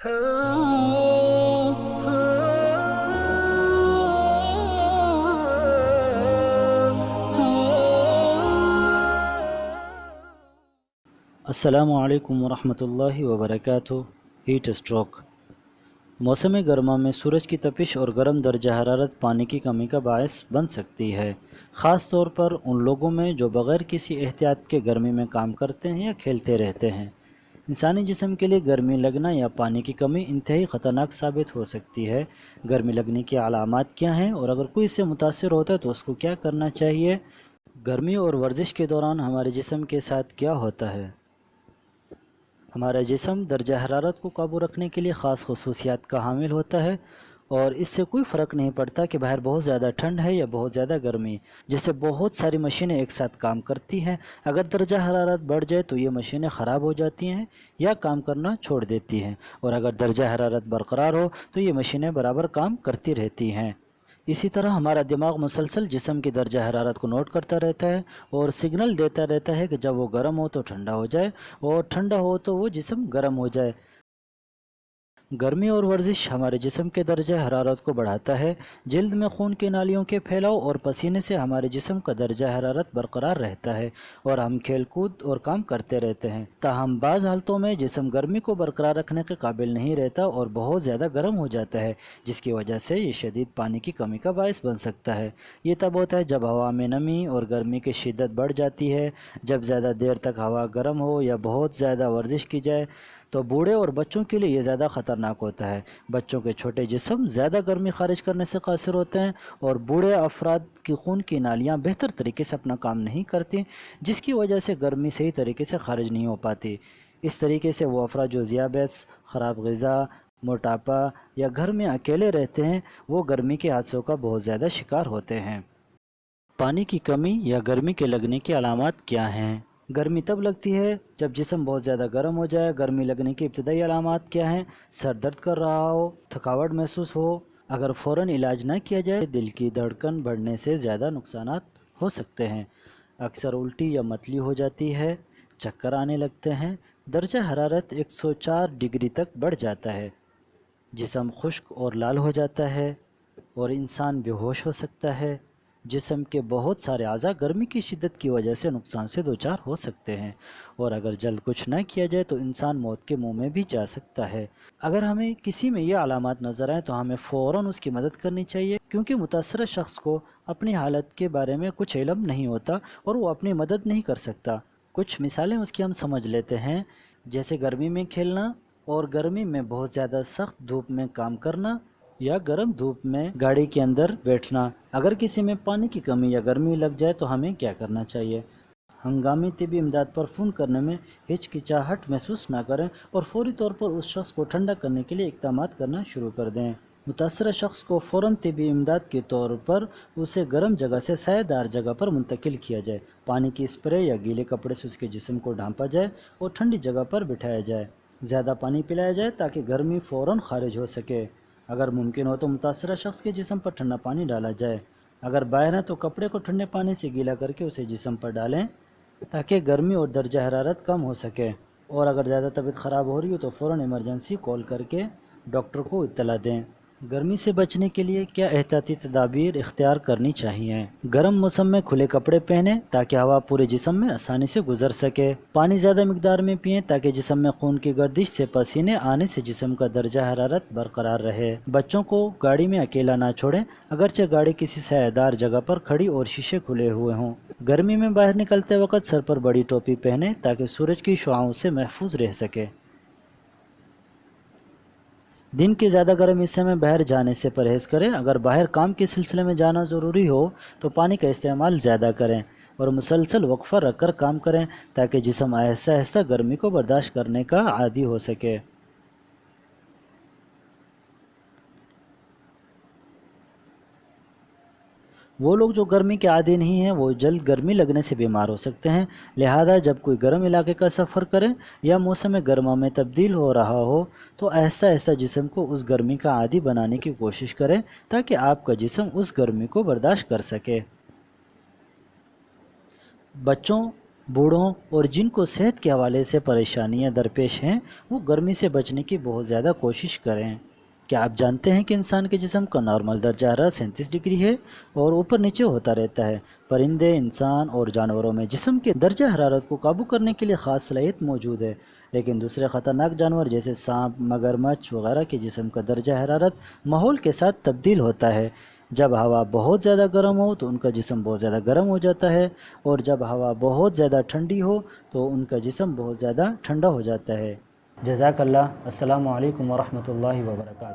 السلام علیکم ورحمۃ اللہ وبرکاتہ۔ Heat stroke. موسم گرما میں سورج کی تپش اور گرم درجہ حرارت پانی کی کمی کا باعث بن سکتی ہے، خاص طور پر ان لوگوں میں جو بغیر کسی احتیاط کے گرمی میں کام کرتے ہیں یا کھیلتے رہتے ہیں۔ انسانی جسم کے لیے گرمی لگنا یا پانی کی کمی انتہائی خطرناک ثابت ہو سکتی ہے۔ گرمی لگنے کی علامات کیا ہیں اور اگر کوئی اس سے متاثر ہوتا ہے تو اس کو کیا کرنا چاہیے؟ گرمی اور ورزش کے دوران ہمارے جسم کے ساتھ کیا ہوتا ہے؟ ہمارا جسم درجہ حرارت کو قابو رکھنے کے لیے خاص خصوصیات کا حامل ہوتا ہے، اور اس سے کوئی فرق نہیں پڑتا کہ باہر بہت زیادہ ٹھنڈ ہے یا بہت زیادہ گرمی۔ جیسے بہت ساری مشینیں ایک ساتھ کام کرتی ہیں، اگر درجہ حرارت بڑھ جائے تو یہ مشینیں خراب ہو جاتی ہیں یا کام کرنا چھوڑ دیتی ہیں، اور اگر درجہ حرارت برقرار ہو تو یہ مشینیں برابر کام کرتی رہتی ہیں۔ اسی طرح ہمارا دماغ مسلسل جسم کی درجہ حرارت کو نوٹ کرتا رہتا ہے اور سگنل دیتا رہتا ہے کہ جب وہ گرم ہو تو ٹھنڈا ہو جائے اور ٹھنڈا ہو تو وہ جسم گرم ہو جائے۔ گرمی اور ورزش ہمارے جسم کے درجہ حرارت کو بڑھاتا ہے۔ جلد میں خون کی نالیوں کے پھیلاؤ اور پسینے سے ہمارے جسم کا درجہ حرارت برقرار رہتا ہے اور ہم کھیل کود اور کام کرتے رہتے ہیں۔ تاہم بعض حالتوں میں جسم گرمی کو برقرار رکھنے کے قابل نہیں رہتا اور بہت زیادہ گرم ہو جاتا ہے، جس کی وجہ سے یہ شدید پانی کی کمی کا باعث بن سکتا ہے۔ یہ تب ہوتا ہے جب ہوا میں نمی اور گرمی کی شدت بڑھ جاتی ہے۔ جب زیادہ دیر تک ہوا گرم ہو یا بہت زیادہ ورزش کی جائے تو بوڑھے اور بچوں کے لیے یہ زیادہ خطرناک ہوتا ہے۔ بچوں کے چھوٹے جسم زیادہ گرمی خارج کرنے سے قاصر ہوتے ہیں اور بوڑھے افراد کی خون کی نالیاں بہتر طریقے سے اپنا کام نہیں کرتی، جس کی وجہ سے گرمی صحیح طریقے سے خارج نہیں ہو پاتی۔ اس طریقے سے وہ افراد جو ذیابیطس، خراب غذا، موٹاپا یا گھر میں اکیلے رہتے ہیں، وہ گرمی کے حادثوں کا بہت زیادہ شکار ہوتے ہیں۔ پانی کی کمی یا گرمی کے لگنے کی علامات کیا ہیں؟ گرمی تب لگتی ہے جب جسم بہت زیادہ گرم ہو جائے۔ گرمی لگنے کی ابتدائی علامات کیا ہیں؟ سر درد کر رہا ہو، تھکاوٹ محسوس ہو، اگر فوراً علاج نہ کیا جائے دل کی دھڑکن بڑھنے سے زیادہ نقصانات ہو سکتے ہیں، اکثر الٹی یا متلی ہو جاتی ہے، چکر آنے لگتے ہیں، درجہ حرارت 104 ڈگری تک بڑھ جاتا ہے، جسم خشک اور لال ہو جاتا ہے اور انسان بے ہوش ہو سکتا ہے۔ جسم کے بہت سارے اعضاء گرمی کی شدت کی وجہ سے نقصان سے دوچار ہو سکتے ہیں، اور اگر جلد کچھ نہ کیا جائے تو انسان موت کے منہ میں بھی جا سکتا ہے۔ اگر ہمیں کسی میں یہ علامات نظر آئیں تو ہمیں فوراً اس کی مدد کرنی چاہیے، کیونکہ متاثرہ شخص کو اپنی حالت کے بارے میں کچھ علم نہیں ہوتا اور وہ اپنی مدد نہیں کر سکتا۔ کچھ مثالیں اس کی ہم سمجھ لیتے ہیں، جیسے گرمی میں کھیلنا اور گرمی میں بہت زیادہ سخت دھوپ میں کام کرنا یا گرم دھوپ میں گاڑی کے اندر بیٹھنا۔ اگر کسی میں پانی کی کمی یا گرمی لگ جائے تو ہمیں کیا کرنا چاہیے؟ ہنگامی طبی امداد پر فون کرنے میں ہچکچاہٹ محسوس نہ کریں اور فوری طور پر اس شخص کو ٹھنڈا کرنے کے لیے اقدامات کرنا شروع کر دیں۔ متاثرہ شخص کو فوراً طبی امداد کے طور پر اسے گرم جگہ سے سایہ دار جگہ پر منتقل کیا جائے، پانی کی اسپرے یا گیلے کپڑے سے اس کے جسم کو ڈھانپا جائے اور ٹھنڈی جگہ پر بٹھایا جائے۔ زیادہ پانی پلایا جائے تاکہ گرمی فوراً خارج ہو سکے۔ اگر ممکن ہو تو متاثرہ شخص کے جسم پر ٹھنڈا پانی ڈالا جائے۔ اگر باہر ہے تو کپڑے کو ٹھنڈے پانی سے گیلا کر کے اسے جسم پر ڈالیں تاکہ گرمی اور درجہ حرارت کم ہو سکے، اور اگر زیادہ طبیعت خراب ہو رہی ہو تو فوراً ایمرجنسی کال کر کے ڈاکٹر کو اطلاع دیں۔ گرمی سے بچنے کے لیے کیا احتیاطی تدابیر اختیار کرنی چاہیے؟ گرم موسم میں کھلے کپڑے پہنیں تاکہ ہوا پورے جسم میں آسانی سے گزر سکے۔ پانی زیادہ مقدار میں پئیں تاکہ جسم میں خون کی گردش سے پسینے آنے سے جسم کا درجہ حرارت برقرار رہے۔ بچوں کو گاڑی میں اکیلا نہ چھوڑیں، اگرچہ گاڑی کسی سایہ دار جگہ پر کھڑی اور شیشے کھلے ہوئے ہوں۔ گرمی میں باہر نکلتے وقت سر پر بڑی ٹوپی پہنیں تاکہ سورج کی شعاعوں سے محفوظ رہ سکے۔ دن کے زیادہ گرم حصے میں باہر جانے سے پرہیز کریں۔ اگر باہر کام کے سلسلے میں جانا ضروری ہو تو پانی کا استعمال زیادہ کریں اور مسلسل وقفہ رکھ کر کام کریں تاکہ جسم آہستہ آہستہ گرمی کو برداشت کرنے کا عادی ہو سکے۔ وہ لوگ جو گرمی کے عادی نہیں ہیں وہ جلد گرمی لگنے سے بیمار ہو سکتے ہیں، لہذا جب کوئی گرم علاقے کا سفر کریں یا موسم گرما میں تبدیل ہو رہا ہو تو آہستہ آہستہ جسم کو اس گرمی کا عادی بنانے کی کوشش کریں تاکہ آپ کا جسم اس گرمی کو برداشت کر سکے۔ بچوں بوڑھوں اور جن کو صحت کے حوالے سے پریشانیاں درپیش ہیں وہ گرمی سے بچنے کی بہت زیادہ کوشش کریں۔ کیا آپ جانتے ہیں کہ انسان کے جسم کا نارمل درجہ حرارت 37 ڈگری ہے اور اوپر نیچے ہوتا رہتا ہے۔ پرندے، انسان اور جانوروں میں جسم کے درجہ حرارت کو قابو کرنے کے لیے خاص صلاحیت موجود ہے، لیکن دوسرے خطرناک جانور جیسے سانپ، مگرمچھ وغیرہ کے جسم کا درجہ حرارت ماحول کے ساتھ تبدیل ہوتا ہے۔ جب ہوا بہت زیادہ گرم ہو تو ان کا جسم بہت زیادہ گرم ہو جاتا ہے، اور جب ہوا بہت زیادہ ٹھنڈی ہو تو ان کا جسم بہت زیادہ ٹھنڈا ہو جاتا ہے۔ جزاک اللہ۔ السلام علیکم ورحمۃ اللہ وبرکاتہ۔